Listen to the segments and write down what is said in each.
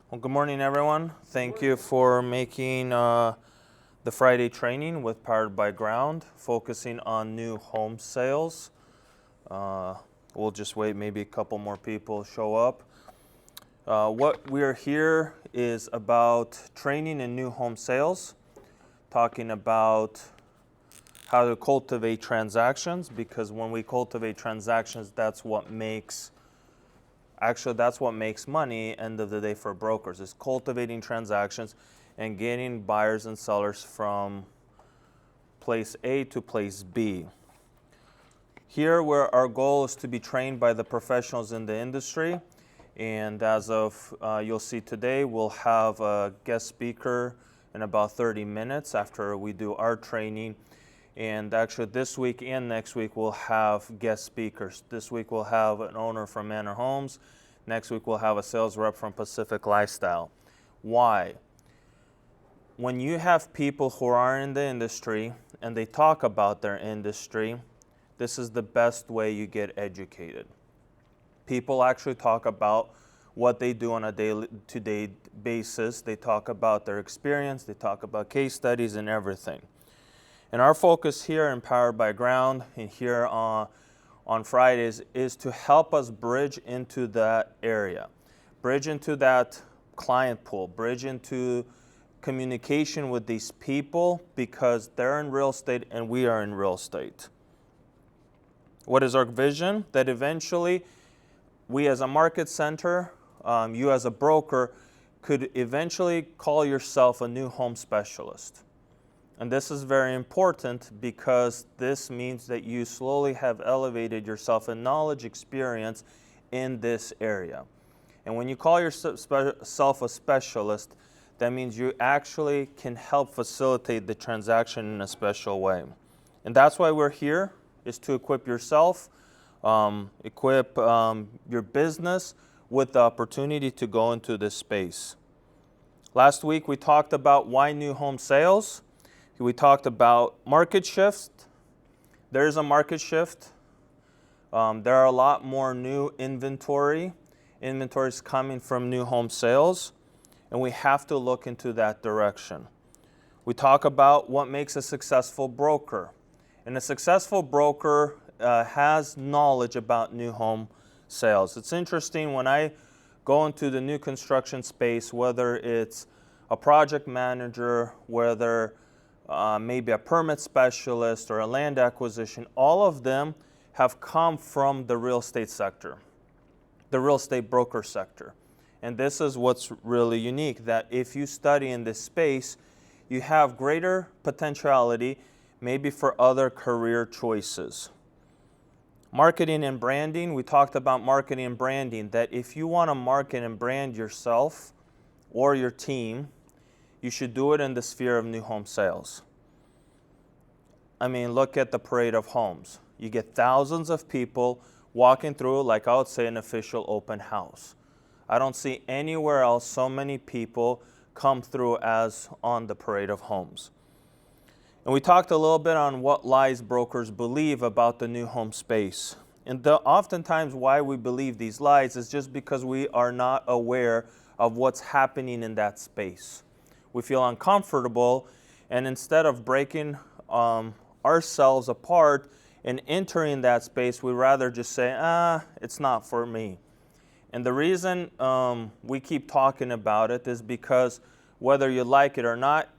Well, good morning, everyone. Thank you for making the Friday training with Powered by Ground, focusing on new home sales. We'll just wait, maybe a couple more people show up. What we're here is about training in new home sales, talking about how to cultivate transactions, because when we cultivate transactions, that's what makes money end of the day for brokers, is cultivating transactions and getting buyers and sellers from place A to place B. Here, where our goal is to be trained by the professionals in the industry, and as of you'll see today, we'll have a guest speaker in about 30 minutes after we do our training. And actually this week and next week we'll have guest speakers. This week we'll have an owner from Manor Homes. Next week we'll have a sales rep from Pacific Lifestyle. Why? When you have people who are in the industry and they talk about their industry, this is the best way you get educated. People actually talk about what they do on a day-to-day basis. They talk about their experience, they talk about case studies and everything. And our focus here in Powered by Ground and here on Fridays is to help us bridge into that area, bridge into that client pool, bridge into communication with these people, because they're in real estate and we are in real estate. What is our vision? That eventually we as a market center, you as a broker, could eventually call yourself a new home specialist. And this is very important because this means that you slowly have elevated yourself in knowledge, experience in this area. And when you call yourself a specialist, that means you actually can help facilitate the transaction in a special way. And that's why we're here, is to equip yourself, equip your business with the opportunity to go into this space. Last week we talked about why new home sales. We talked about market shift. There is a market shift. There are a lot more new inventory. Inventory is coming from new home sales, and we have to look into that direction. We talk about what makes a successful broker. And a successful broker has knowledge about new home sales. It's interesting when I go into the new construction space, whether it's a project manager, whether maybe a permit specialist or a land acquisition, all of them have come from the real estate sector, the real estate broker sector. And this is what's really unique, that if you study in this space, you have greater potentiality maybe for other career choices. Marketing and branding, we talked about marketing and branding, that if you want to market and brand yourself or your team, you should do it in the sphere of new home sales. I mean, look at the parade of homes. You get thousands of people walking through, like I would say, an official open house. I don't see anywhere else so many people come through as on the parade of homes. And we talked a little bit on what lies brokers believe about the new home space. And oftentimes why we believe these lies is just because we are not aware of what's happening in that space. We feel uncomfortable, and instead of breaking ourselves apart and entering that space, we rather just say, it's not for me. And the reason we keep talking about it is because whether you like it or not,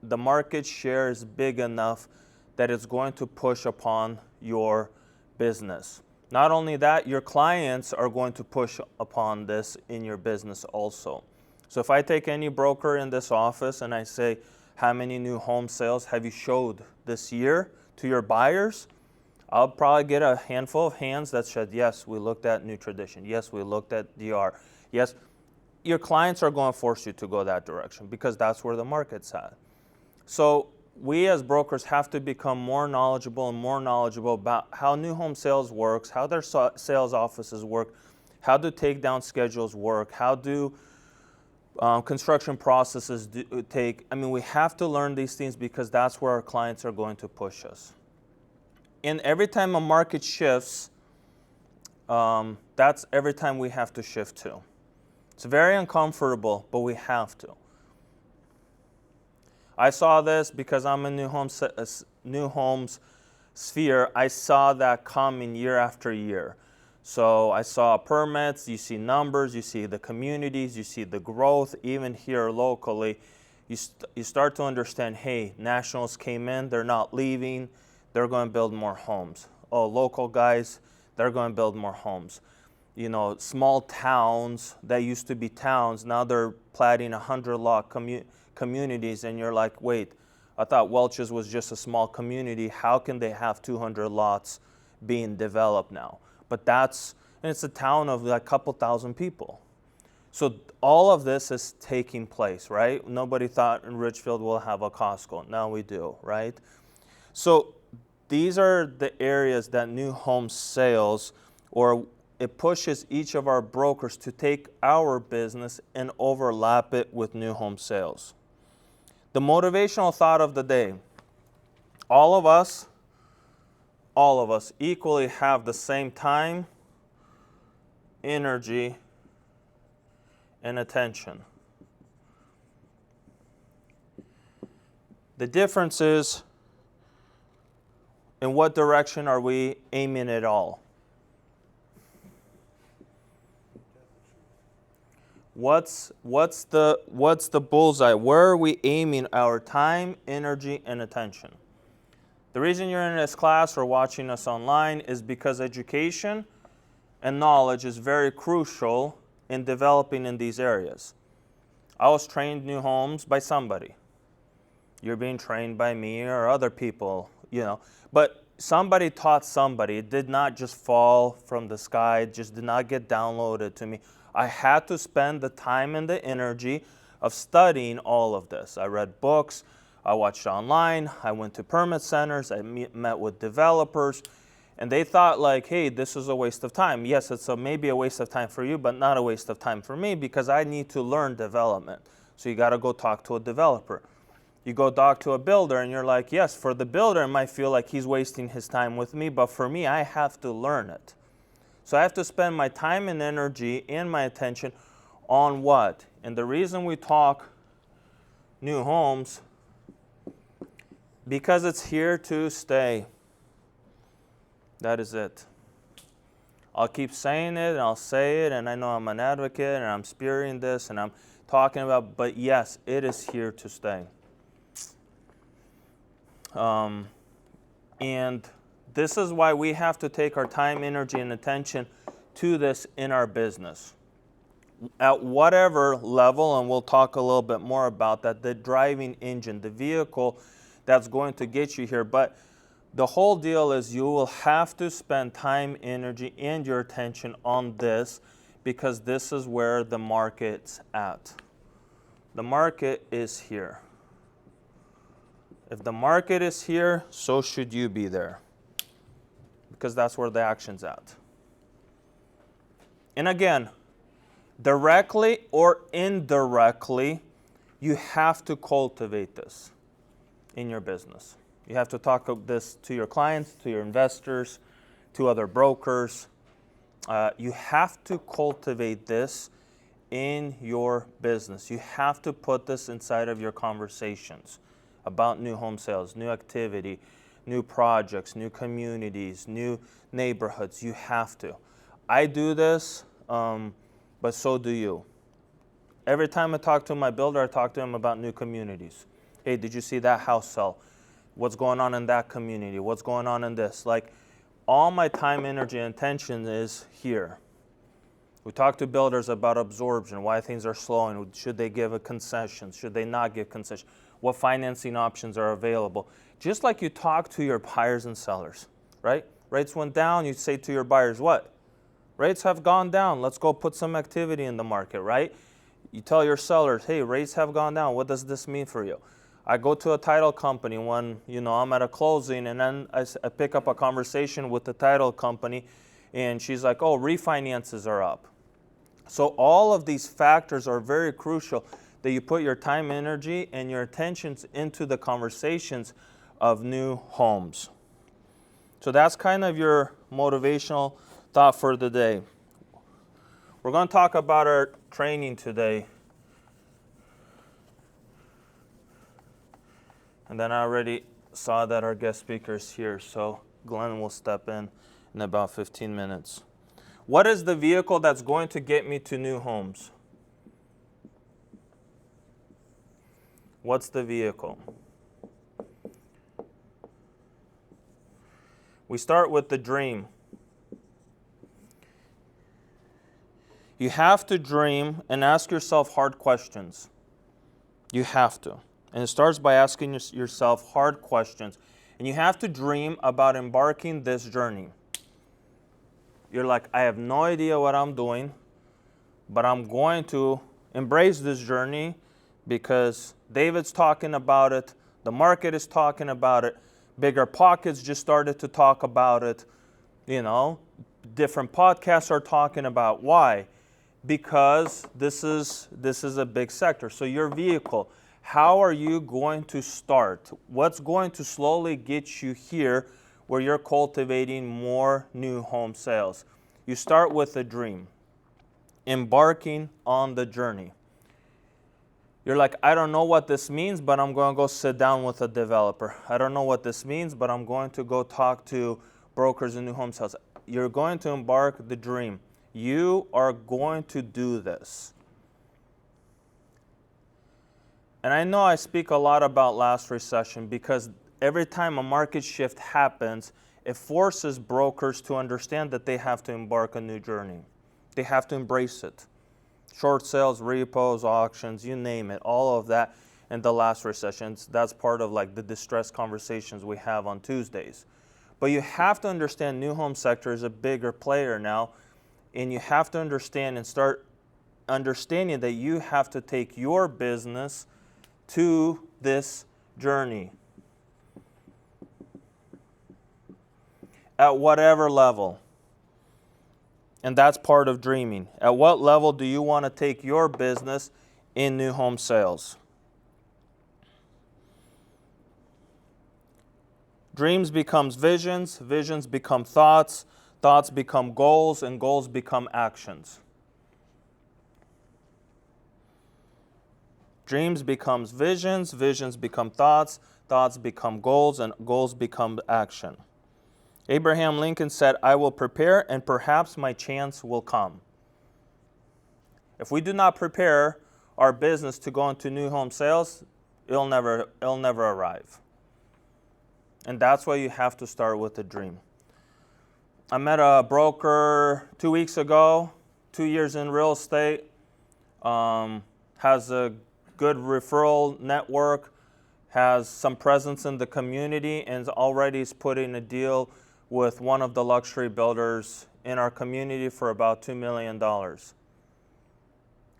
the market share is big enough that it's going to push upon your business. Not only that, your clients are going to push upon this in your business also. So if I take any broker in this office and I say, how many new home sales have you showed this year to your buyers? I'll probably get a handful of hands that said, yes, we looked at New Tradition. Yes, we looked at DR. Yes, your clients are going to force you to go that direction because that's where the market's at. So we as brokers have to become more knowledgeable and more knowledgeable about how new home sales works, how their sales offices work, how do takedown schedules work, how do construction processes take. I mean, we have to learn these things because that's where our clients are going to push us. And every time a market shifts, that's every time we have to shift too. It's very uncomfortable, but we have to. I saw this because I'm in new homes sphere. I saw that coming year after year. So I saw permits, you see numbers, you see the communities, you see the growth, even here locally. You start to understand, hey, nationals came in, they're not leaving, they're going to build more homes. Oh, local guys, they're going to build more homes. You know, small towns that used to be towns, now they're platting 100-lot communities, and you're like, wait, I thought Welch's was just a small community. How can they have 200 lots being developed now? But and it's a town of like a couple thousand people. So all of this is taking place, right? Nobody thought in Richfield we'll have a Costco. Now we do, right? So these are the areas that new home sales, or it pushes each of our brokers to take our business and overlap it with new home sales. The motivational thought of the day: all of us equally have the same time, energy, and attention. The difference is, in what direction are we aiming it all? What's the bullseye? Where are we aiming our time, energy, and attention? The reason you're in this class or watching us online is because education and knowledge is very crucial in developing in these areas. I was trained new homes by somebody. You're being trained by me or other people, you know. But somebody taught somebody. It did not just fall from the sky. It just did not get downloaded to me. I had to spend the time and the energy of studying all of this. I read books, I watched online, I went to permit centers, I met with developers, and they thought like, hey, this is a waste of time. Yes, it's maybe a waste of time for you, but not a waste of time for me, because I need to learn development. So you got to go talk to a developer. You go talk to a builder and you're like, yes, for the builder it might feel like he's wasting his time with me, but for me, I have to learn it. So I have to spend my time and energy and my attention on what? And the reason we talk new homes, because it's here to stay. That is it. I'll keep saying it and I'll say it, and I know I'm an advocate and I'm spewing this and I'm talking about, but yes, it is here to stay. And this is why we have to take our time, energy, and attention to this in our business. At whatever level, and we'll talk a little bit more about that, the driving engine, the vehicle that's going to get you here. But the whole deal is you will have to spend time, energy, and your attention on this, because this is where the market's at. The market is here. If the market is here, so should you be there, because that's where the action's at. And again, directly or indirectly, you have to cultivate this in your business. You have to talk of this to your clients, to your investors, to other brokers. You have to cultivate this in your business. You have to put this inside of your conversations about new home sales, new activity, new projects, new communities, new neighborhoods. You have to. I do this, but so do you. Every time I talk to my builder, I talk to him about new communities. Hey, did you see that house sell? What's going on in that community? What's going on in this? Like, all my time, energy, and attention is here. We talk to builders about absorption, why things are slowing. Should they give a concession? Should they not give concession? What financing options are available? Just like you talk to your buyers and sellers, right? Rates went down, you say to your buyers, what? Rates have gone down. Let's go put some activity in the market, right? You tell your sellers, hey, rates have gone down. What does this mean for you? I go to a title company when I'm at a closing, and then I pick up a conversation with the title company, and she's like, oh, refinances are up. So all of these factors are very crucial that you put your time, energy, and your attentions into the conversations of new homes. So that's kind of your motivational thought for the day. We're going to talk about our training today. And then I already saw that our guest speaker is here, so Glenn will step in about 15 minutes. What is the vehicle that's going to get me to new homes? What's the vehicle? We start with the dream. You have to dream and ask yourself hard questions. You have to. And it starts by asking yourself hard questions. And you have to dream about embarking this journey. You're like, I have no idea what I'm doing, but I'm going to embrace this journey because David's talking about it, the market is talking about it, Bigger Pockets just started to talk about it, different podcasts are talking about. Why? Because this is a big sector. So your vehicle, how are you going to start? What's going to slowly get you here where you're cultivating more new home sales? You start with a dream, embarking on the journey. You're like, I don't know what this means, but I'm going to go sit down with a developer. I don't know what this means, but I'm going to go talk to brokers in new home sales. You're going to embark the dream. You are going to do this. And I know I speak a lot about last recession because every time a market shift happens, it forces brokers to understand that they have to embark a new journey. They have to embrace it. Short sales, repos, auctions, you name it, all of that in the last recessions. That's part of like the distress conversations we have on Tuesdays. But you have to understand new home sector is a bigger player now, and you have to understand and start understanding that you have to take your business to this journey. At whatever level. And that's part of dreaming. At what level do you want to take your business in new home sales? Dreams becomes visions, visions become thoughts, thoughts become goals, and goals become actions. Dreams becomes visions, visions become thoughts, thoughts become goals, and goals become action. Abraham Lincoln said, I will prepare and perhaps my chance will come. If we do not prepare our business to go into new home sales, it'll never arrive. And that's why you have to start with a dream. I met a broker 2 weeks ago, 2 years in real estate, has a good referral network, has some presence in the community, and already is putting a deal with one of the luxury builders in our community for about $2 million.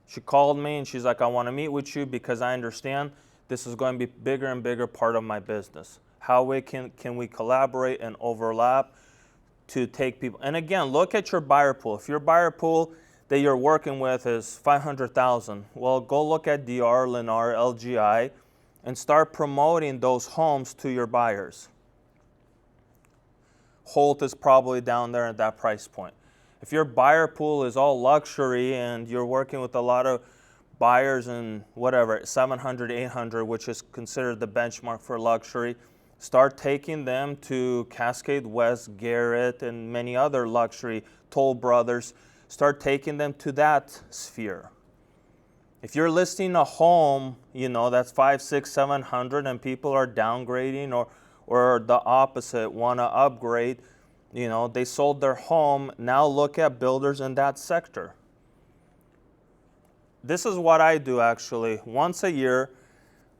She called me and she's like, I want to meet with you because I understand this is going to be bigger and bigger part of my business. How can we collaborate and overlap to take people? And again, look at your buyer pool. If your buyer pool that you're working with is 500,000, well, go look at DR, Lennar, LGI, and start promoting those homes to your buyers. Holt is probably down there at that price point. If your buyer pool is all luxury and you're working with a lot of buyers in whatever, 700, 800, which is considered the benchmark for luxury, start taking them to Cascade West, Garrett, and many other luxury, Toll Brothers. Start taking them to that sphere. If you're listing a home, that's 500, 600, 700 and people are downgrading or the opposite, want to upgrade, they sold their home, now look at builders in that sector. This is what I do actually. Once a year,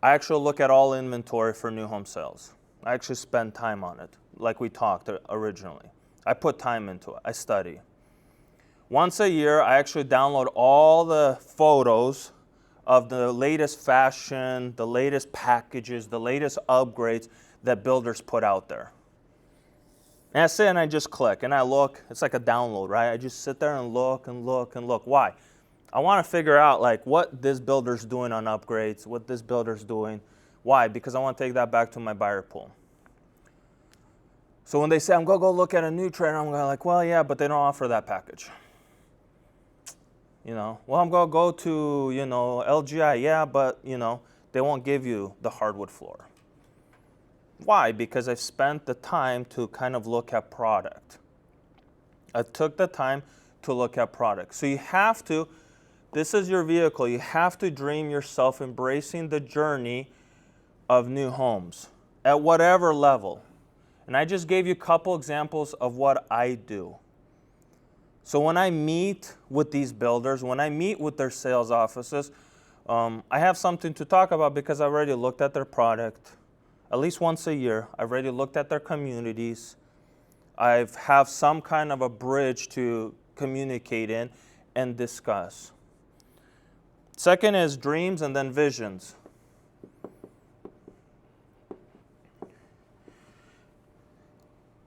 I actually look at all inventory for new home sales. I actually spend time on it, like we talked originally. I put time into it, I study. Once a year, I actually download all the photos of the latest fashion, the latest packages, the latest upgrades that builders put out there. And I sit and I just click and I look. It's like a download, right? I just sit there and look and look and look. Why? I want to figure out like what this builder's doing on upgrades, what this builder's doing. Why? Because I want to take that back to my buyer pool. So when they say, I'm going to go look at a new trade, I'm going like, well, yeah, but they don't offer that package. You know, well, I'm gonna go to, you know, LGI, yeah, but, you know, they won't give you the hardwood floor. Why? Because I've spent the time to kind of look at product. I took the time to look at product. So you have to, this is your vehicle, you have to dream yourself embracing the journey of new homes at whatever level. And I just gave you a couple examples of what I do. So when I meet with these builders, when I meet with their sales offices, I have something to talk about because I've already looked at their product at least once a year. I've already looked at their communities. I have some kind of a bridge to communicate in and discuss. Second is dreams and then visions.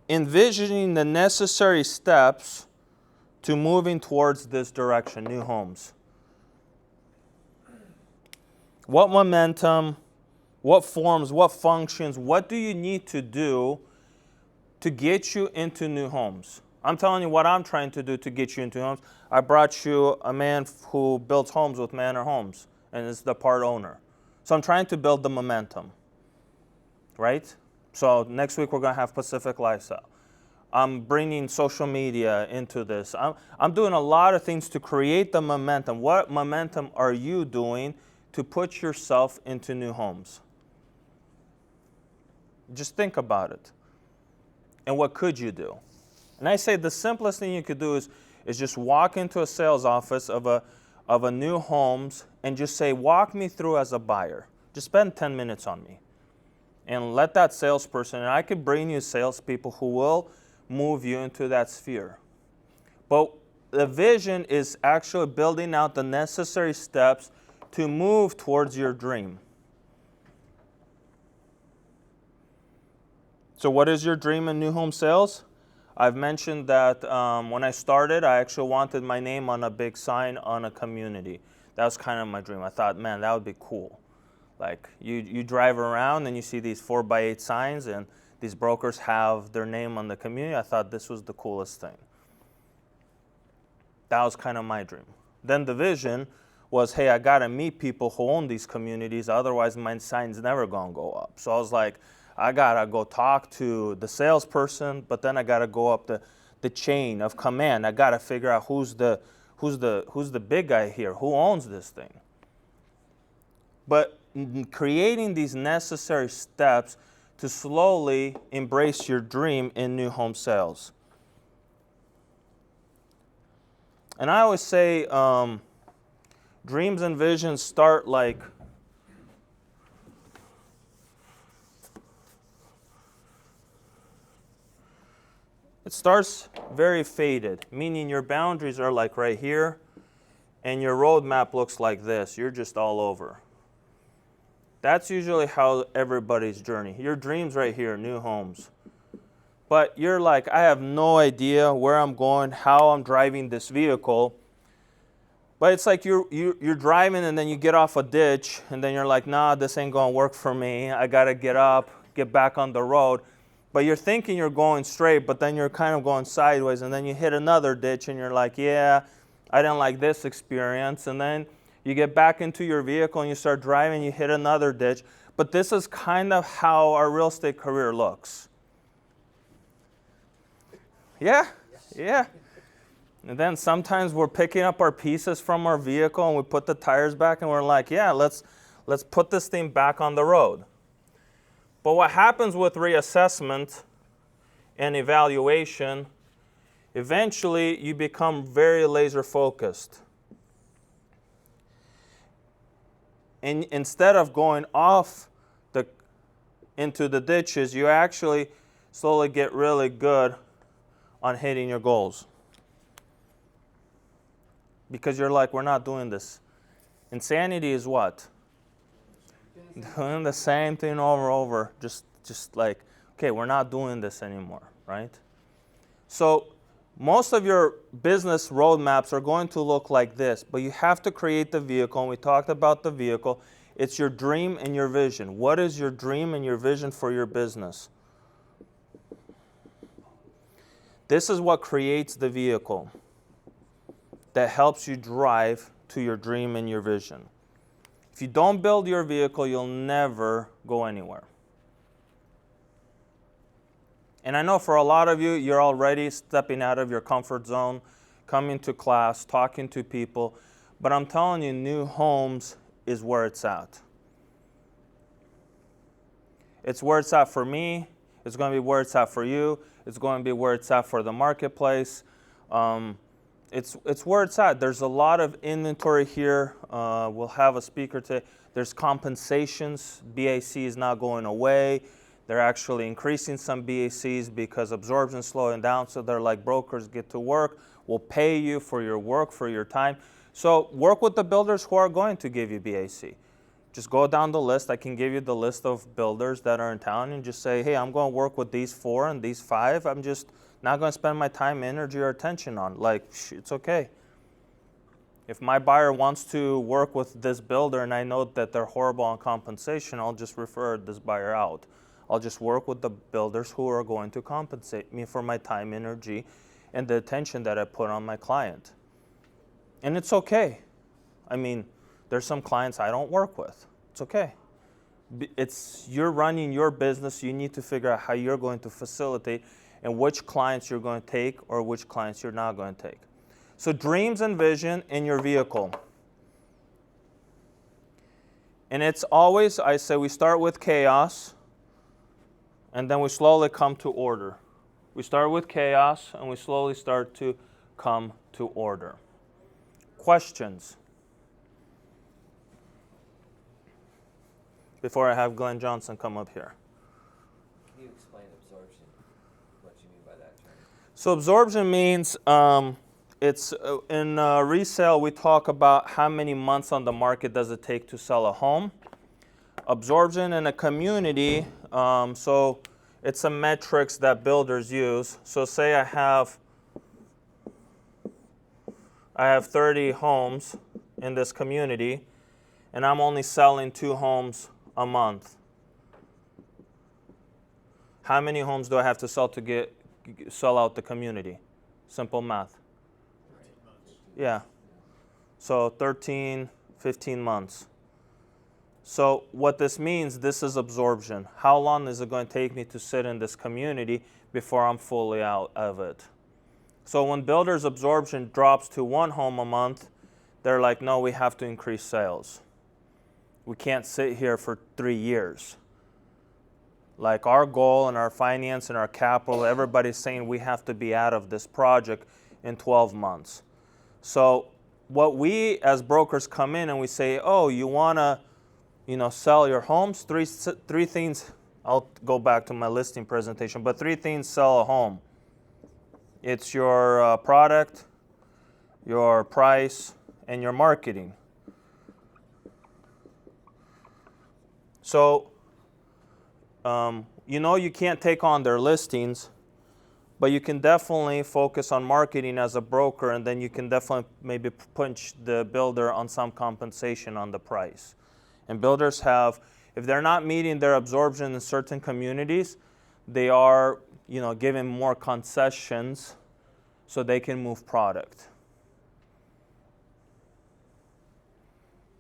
Envisioning the necessary steps to moving towards this direction, new homes. What momentum, what forms, what functions, what do you need to do to get you into new homes? I'm telling you what I'm trying to do to get you into homes. I brought you a man who builds homes with Manor Homes and is the part owner. So I'm trying to build the momentum, right? So next week we're going to have Pacific Lifestyle. I'm bringing social media into this. I'm doing a lot of things to create the momentum. What momentum are you doing to put yourself into new homes? Just think about it. And what could you do? And I say the simplest thing you could do is just walk into a sales office of a new homes and just say, walk me through as a buyer. Just spend 10 minutes on me. And let that salesperson, and I could bring you salespeople who will move you into that sphere. But the vision is actually building out the necessary steps to move towards your dream. So what is your dream in new home sales? I've mentioned that when I started, I actually wanted my name on a big sign on a community. That was kind of my dream. I thought, man, that would be cool. Like you drive around and you see these 4x8 signs and these brokers have their name on the community. I thought this was the coolest thing. That was kind of my dream. Then the vision was, hey, I got to meet people who own these communities. Otherwise, my sign's never going to go up. So I was like, I got to go talk to the salesperson, but then I got to go up the chain of command. I got to figure out who's the big guy here, who owns this thing. But creating these necessary steps to slowly embrace your dream in new home sales. And I always say dreams and visions start like it starts very faded, meaning your boundaries are like right here and your roadmap looks like this. You're just all over. That's usually how everybody's journey. Your dream's right here, new homes. But you're like, I have no idea where I'm going, how I'm driving this vehicle. But it's like you're driving and then you get off a ditch and then you're like, nah, this ain't gonna work for me. I gotta get up, get back on the road. But you're thinking you're going straight, but then you're kind of going sideways and then you hit another ditch and you're like, yeah, I didn't like this experience. And then you get back into your vehicle and you start driving, you hit another ditch. But this is kind of how our real estate career looks. Yeah? Yeah. And then sometimes we're picking up our pieces from our vehicle and we put the tires back and we're like, yeah, let's put this thing back on the road. But what happens with reassessment and evaluation, eventually you become very laser focused. And instead of going off into the ditches, you actually slowly get really good on hitting your goals. Because you're like, we're not doing this. Insanity is what? Doing the same thing over and over. Just like, okay, we're not doing this anymore, right? So most of your business roadmaps are going to look like this, but you have to create the vehicle, and we talked about the vehicle. It's your dream and your vision. What is your dream and your vision for your business? This is what creates the vehicle. that helps you drive to your dream and your vision. If you don't build your vehicle, you'll never go anywhere. And I know for a lot of you, you're already stepping out of your comfort zone, coming to class, talking to people. But I'm telling you, new homes is where it's at. It's where it's at for me. It's going to be where it's at for you. It's going to be where it's at for the marketplace. It's where it's at. There's a lot of inventory here. We'll have a speaker today. There's compensations. BAC is not going away. They're actually increasing some BACs because absorption is slowing down. So they're like, brokers, get to work. We'll pay you for your work, for your time. So work with the builders who are going to give you BAC. Just go down the list. I can give you the list of builders that are in town and just say, hey, I'm going to work with these 4 and these 5. I'm just not going to spend my time, energy, or attention on. Like, it's okay. If my buyer wants to work with this builder and I know that they're horrible on compensation, I'll just refer this buyer out. I'll just work with the builders who are going to compensate me for my time, energy, and the attention that I put on my client. And it's okay. I mean, there's some clients I don't work with. It's okay. You're running your business. You need to figure out how you're going to facilitate and which clients you're going to take or which clients you're not going to take. So dreams and vision in your vehicle. And it's always, I say, we start with chaos and then we slowly come to order. We start with chaos and we slowly start to come to order. Questions? Before I have Glenn Johnson come up here. Can you explain absorption, what you mean by that term? So absorption means it's in resale, we talk about how many months on the market does it take to sell a home. Absorption in a community, so it's a metrics that builders use. So say I have 30 homes in this community, and I'm only selling 2 homes a month. How many homes do I have to sell to sell out the community? Simple math. 13 months. Yeah. So 13, 15 months. So what this means, this is absorption. How long is it going to take me to sit in this community before I'm fully out of it? So when builders' absorption drops to 1 home a month, they're like, no, we have to increase sales. We can't sit here for 3 years. Like our goal and our finance and our capital, everybody's saying we have to be out of this project in 12 months. So what we as brokers come in and we say, oh, you want to sell your homes? Three things, I'll go back to my listing presentation, but 3 things sell a home. It's your product, your price, and your marketing. So, you can't take on their listings, but you can definitely focus on marketing as a broker, and then you can definitely maybe punch the builder on some compensation on the price. And builders have, if they're not meeting their absorption in certain communities, they are, giving more concessions so they can move product.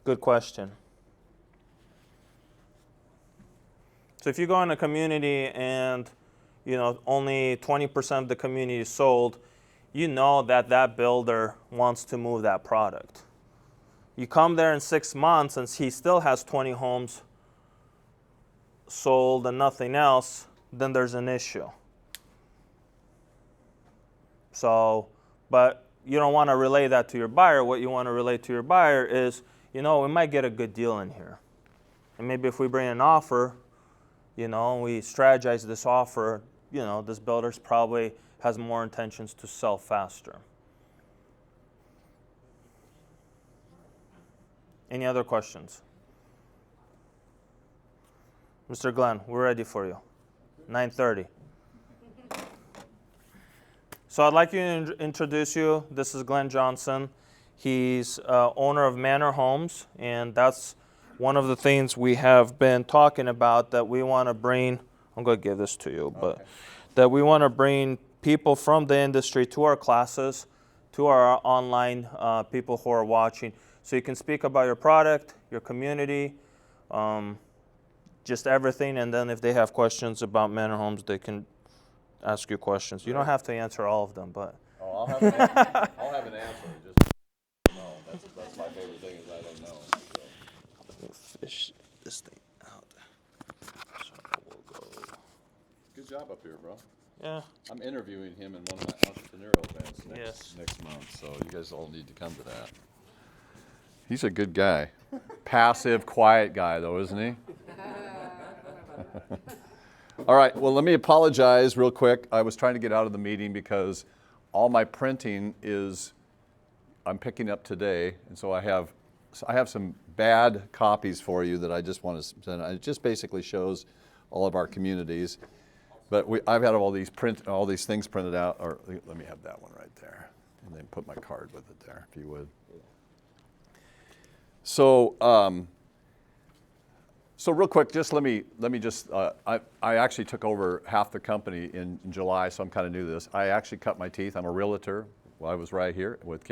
Good question. So if you go in a community and only 20% of the community is sold, you know that builder wants to move that product. You come there in 6 months and he still has 20 homes sold and nothing else, then there's an issue. So, but you don't want to relay that to your buyer. What you want to relay to your buyer is, we might get a good deal in here. And maybe if we bring an offer, we strategize this offer, this builder's probably has more intentions to sell faster. Any other questions? Mr. Glenn, we're ready for you. 9:30. So I'd like to introduce you. This is Glenn Johnson. He's owner of Manor Homes, and that's one of the things we have been talking about that we want to bring. I'm going to give this to you, but that we want to bring people from the industry to our classes to our online people who are watching. So you can speak about your product, your community, just everything. And then if they have questions about Manor Homes, they can ask you questions. You don't have to answer all of them, but. Oh, I'll have an answer. I'll have an answer. Just no. That's my favorite thing is I don't know. So. We'll fish this thing out. So we'll go. Good job up here, bro. Yeah. I'm interviewing him in one of my entrepreneurial events next month, so you guys all need to come to that. He's a good guy. Passive, quiet guy, though, isn't he? All right, well, let me apologize real quick. I was trying to get out of the meeting because all my printing I'm picking up today, and so I have some bad copies for you that I just want to send. It just basically shows all of our communities. But I've had all these things printed out, or let me have that one right there, and then put my card with it there, if you would. So, real quick, just let me just. I actually took over half the company in July, so I'm kind of new to this. I actually cut my teeth. I'm a realtor. Well, I was right here with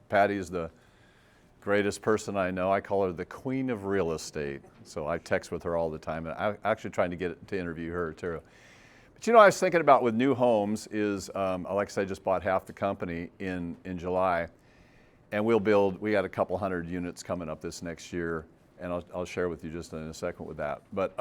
Patty is the greatest person I know. I call her the queen of real estate. So I text with her all the time, and I'm actually trying to get to interview her too. But I was thinking about with new homes is, like I said, I just bought half the company in July, and we got a couple hundred units coming up this next year, and I'll share with you just in a second with that. But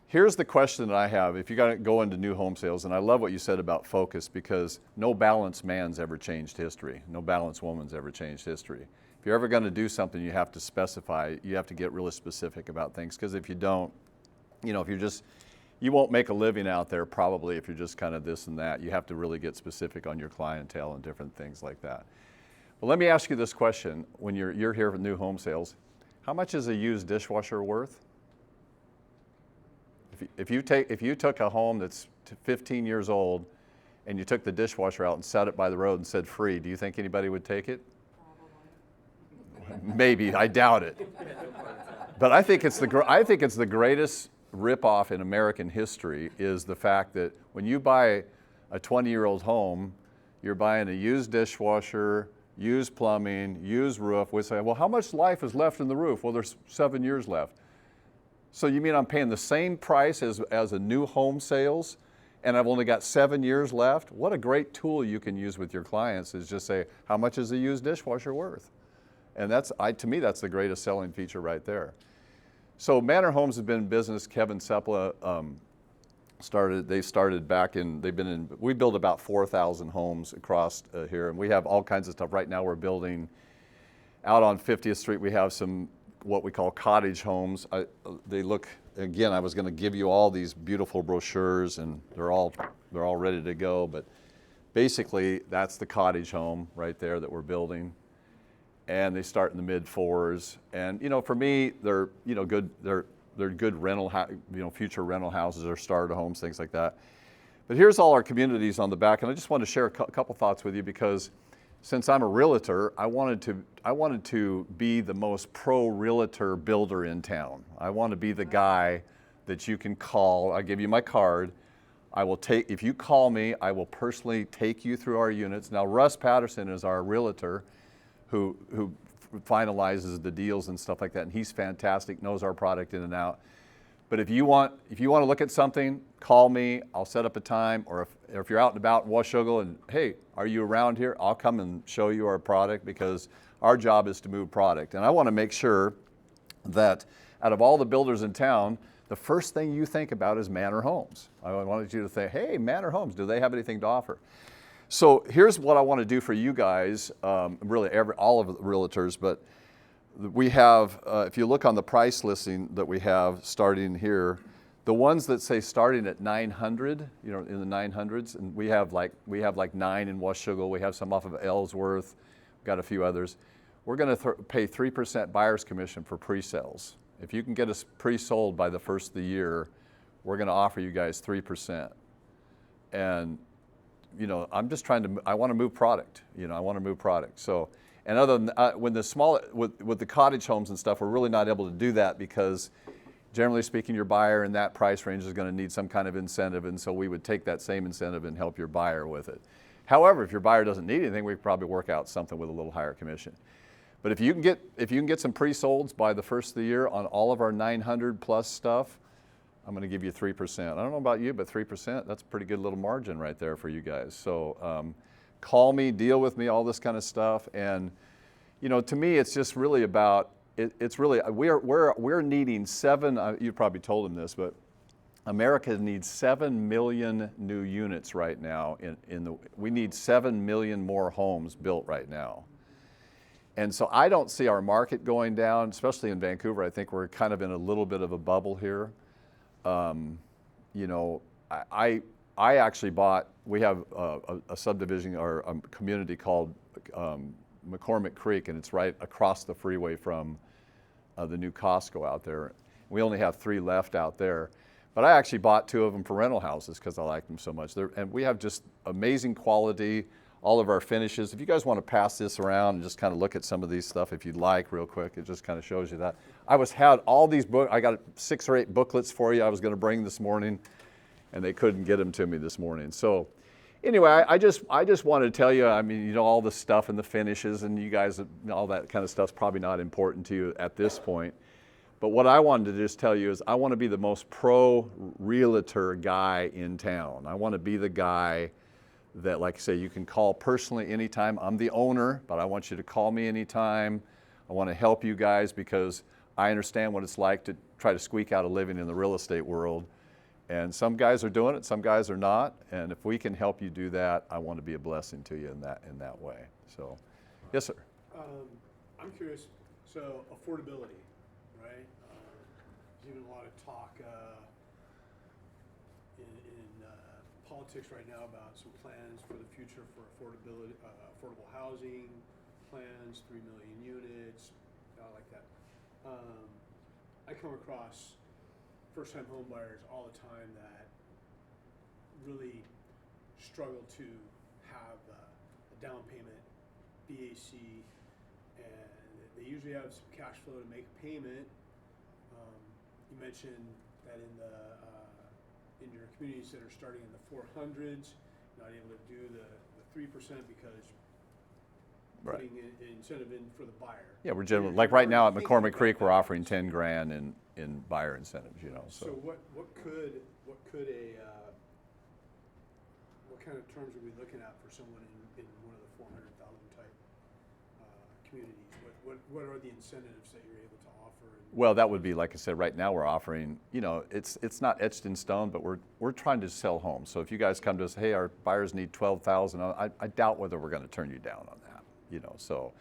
here's the question that I have. If you got to go into new home sales, and I love what you said about focus, because no balanced man's ever changed history. No balanced woman's ever changed history. If you're ever going to do something, you have to specify. You have to get really specific about things, because if you don't, if you're just you won't make a living out there probably if you're just kind of this and that. You have to really get specific on your clientele and different things like that. But let me ask you this question. When you're here for new home sales, how much is a used dishwasher worth? If you took a home that's 15 years old and you took the dishwasher out and set it by the road and said free, do you think anybody would take it? Probably. Maybe, I doubt it. But I think it's the greatest rip-off in American history is the fact that when you buy a 20-year-old home, you're buying a used dishwasher, used plumbing, used roof. We say, well, how much life is left in the roof? Well, there's 7 years left. So you mean I'm paying the same price as a new home sales, and I've only got 7 years left? What a great tool you can use with your clients is just say, how much is a used dishwasher worth? And to me, that's the greatest selling feature right there. So Manor Homes has been in business. Kevin Sepla we build about 4,000 homes across here, and we have all kinds of stuff. Right now we're building out on 50th Street. We have some what we call cottage homes. They look, again, I was going to give you all these beautiful brochures, and they're all ready to go, but basically that's the cottage home right there that we're building. And they start in the mid-4s, and for me, they're good. They're good rental, future rental houses or starter homes, things like that. But here's all our communities on the back, and I just wanted to share a couple thoughts with you because since I'm a realtor, I wanted to be the most pro realtor builder in town. I want to be the guy that you can call. I give you my card. If you call me, I will personally take you through our units. Now, Russ Patterson is our realtor who finalizes the deals and stuff like that, and he's fantastic, knows our product in and out. But if you want to look at something, call me. I'll set up a time, or if you're out and about in Washougal and, hey, are you around here? I'll come and show you our product, because our job is to move product. And I want to make sure that out of all the builders in town, the first thing you think about is Manor Homes. I wanted you to say, hey, Manor Homes, do they have anything to offer? So here's what I want to do for you guys, really all of the realtors, but we have, if you look on the price listing that we have starting here, the ones that say starting at 900, in the 900s, and we have like 9 in Washougal, we have some off of Ellsworth, we've got a few others. We're going to pay 3% buyer's commission for pre-sales. If you can get us pre-sold by the first of the year, we're going to offer you guys 3%. And I'm just I want to move product. I want to move product. So, and other than with the cottage homes and stuff, we're really not able to do that because, generally speaking, your buyer in that price range is going to need some kind of incentive, and so we would take that same incentive and help your buyer with it. However, if your buyer doesn't need anything, we could probably work out something with a little higher commission. But if you can get some pre-solds by the first of the year on all of our 900 plus stuff, I'm going to give you 3%. I don't know about you, but 3%, that's a pretty good little margin right there for you guys. So call me, deal with me, all this kind of stuff. And to me, it's just really about, it's really, we're needing you probably told him this, but America needs 7 million new units right now. We need 7 million more homes built right now. And so I don't see our market going down, especially in Vancouver. I think we're kind of in a little bit of a bubble here. I actually bought, we have a subdivision or a community called McCormick Creek, and it's right across the freeway from the new Costco out there. We only have 3 left out there. But I actually bought 2 of them for rental houses because I like them so much. And we have just amazing quality, all of our finishes. If you guys want to pass this around and just kind of look at some of these stuff, if you'd like, real quick, it just kind of shows you that. Had all these books, I got 6 or 8 booklets for you I was going to bring this morning, and they couldn't get them to me this morning. So anyway, I just wanted to tell you, I mean, all the stuff and the finishes, and you guys, all that kind of stuff's probably not important to you at this point. But what I wanted to just tell you is I want to be the most pro realtor guy in town. I want to be the guy that, like I say, you can call personally anytime. I'm the owner, but I want you to call me anytime. I want to help you guys because I understand what it's like to try to squeak out a living in the real estate world. And some guys are doing it, some guys are not. And if we can help you do that, I want to be a blessing to you in that way. So, yes, sir. I'm curious, so affordability, right? There's even a lot of talk in politics right now about some plans for the future for affordability, affordable housing plans, 3 million units, like that. I come across first-time home buyers all the time that really struggle to have a down payment, BAC, and they usually have some cash flow to make a payment. You mentioned that in your communities that are starting in the 400s, not able to do the 3% because putting an incentive in for the buyer. Yeah, we're generally, like right now at McCormick Creek, we're offering 10 grand in buyer incentives, So what kind of terms are we looking at for someone in one of the 400,000 type communities? What are the incentives that you're able to offer? Well, that would be, like I said, right now we're offering, it's not etched in stone, but we're trying to sell homes. So if you guys come to us, hey, our buyers need 12,000, I doubt whether we're going to turn you down on that. So,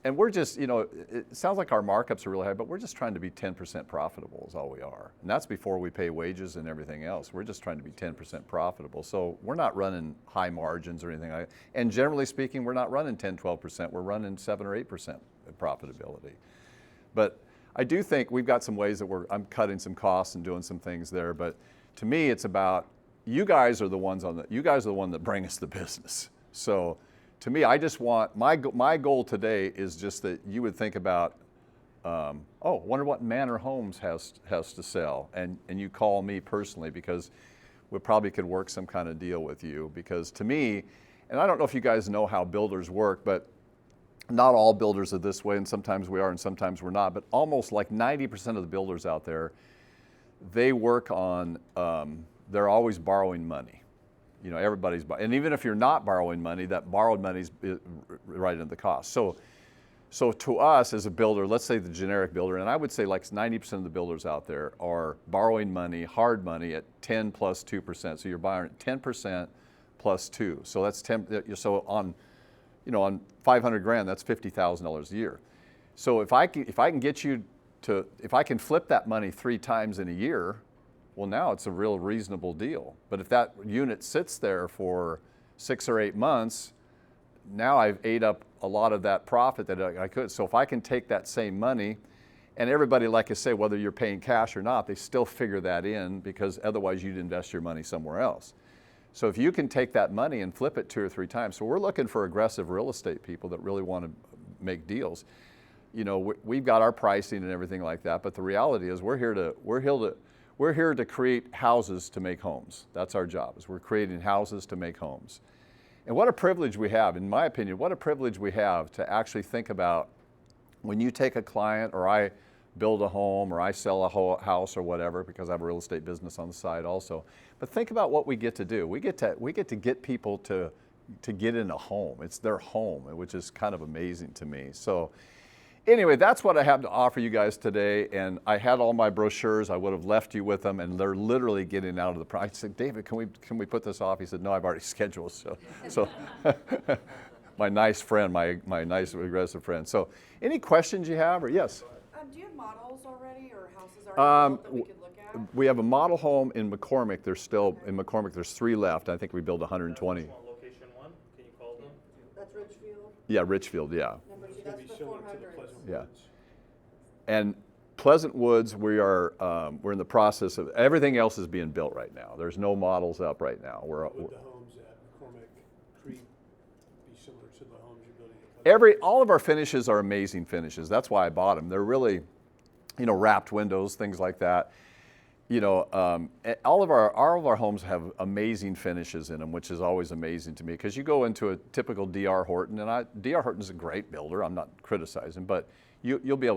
and we're just, it sounds like our markups are really high, but we're just trying to be 10% profitable is all we are. And that's before we pay wages and everything else. We're just trying to be 10% profitable. So we're not running high margins or anything like that. And generally speaking, we're not running 10, 12%. We're running 7 or 8% profitability. But I do think we've got some ways that I'm cutting some costs and doing some things there. But to me, it's about, you guys are the one that bring us the business. So to me, I just want, my goal today is just that you would think about, wonder what Manor Homes has to sell. And you call me personally because we probably could work some kind of deal with you. Because to me, and I don't know if you guys know how builders work, but not all builders are this way, and sometimes we are and sometimes we're not, but almost like 90% of the builders out there, they work on, they're always borrowing money. Everybody's, and even if you're not borrowing money, that borrowed money's right into the cost. So to us as a builder, let's say the generic builder, and I would say like 90% of the builders out there are borrowing money, hard money at 10 plus 2%. So you're borrowing 10% plus 2. So that's 10. So on 500 grand, that's $50,000 a year. So if I can get you to, if I can flip that money 3 times in a year, well, now it's a real reasonable deal. But if that unit sits there for 6 or 8 months, now I've ate up a lot of that profit that I could. So if I can take that same money, and everybody, like I say, whether you're paying cash or not, they still figure that in because otherwise you'd invest your money somewhere else. So if you can take that money and flip it 2 or 3 times, so we're looking for aggressive real estate people that really want to make deals. We've got our pricing and everything like that, but the reality is we're here to create houses to make homes. That's our job, is we're creating houses to make homes. And what a privilege we have, in my opinion, what a privilege we have to actually think about when you take a client, or I build a home, or I sell a house or whatever, because I have a real estate business on the side also. But think about what we get to do. We get to get people to get in a home. It's their home, which is kind of amazing to me. So anyway, that's what I have to offer you guys today. And I had all my brochures. I would have left you with them, and they're literally getting out of the price. I said, David, can we put this off? He said, no, I've already scheduled. So my nice friend, my nice aggressive friend. So any questions you have, or yes? Do you have models already, or houses already built that we could look at? We have a model home in McCormick. In McCormick, there's 3 left. I think we built 120. Location 1, can you call them? That's Richfield. Yeah, Richfield, yeah. Number 2, It's gonna that's be the similar to the 400s. Pleasant Yeah. Woods. And Pleasant Woods, we're in the process of, everything else is being built right now. There's no models up right now. Would the homes at McCormick Creek be similar to the homes you're building at Pleasant Woods? All of our finishes are amazing finishes. That's why I bought them. They're really, wrapped windows, things like that. All of our homes have amazing finishes in them, which is always amazing to me, because you go into a typical D.R. Horton, and D.R. Horton's a great builder. I'm not criticizing, but you'll be able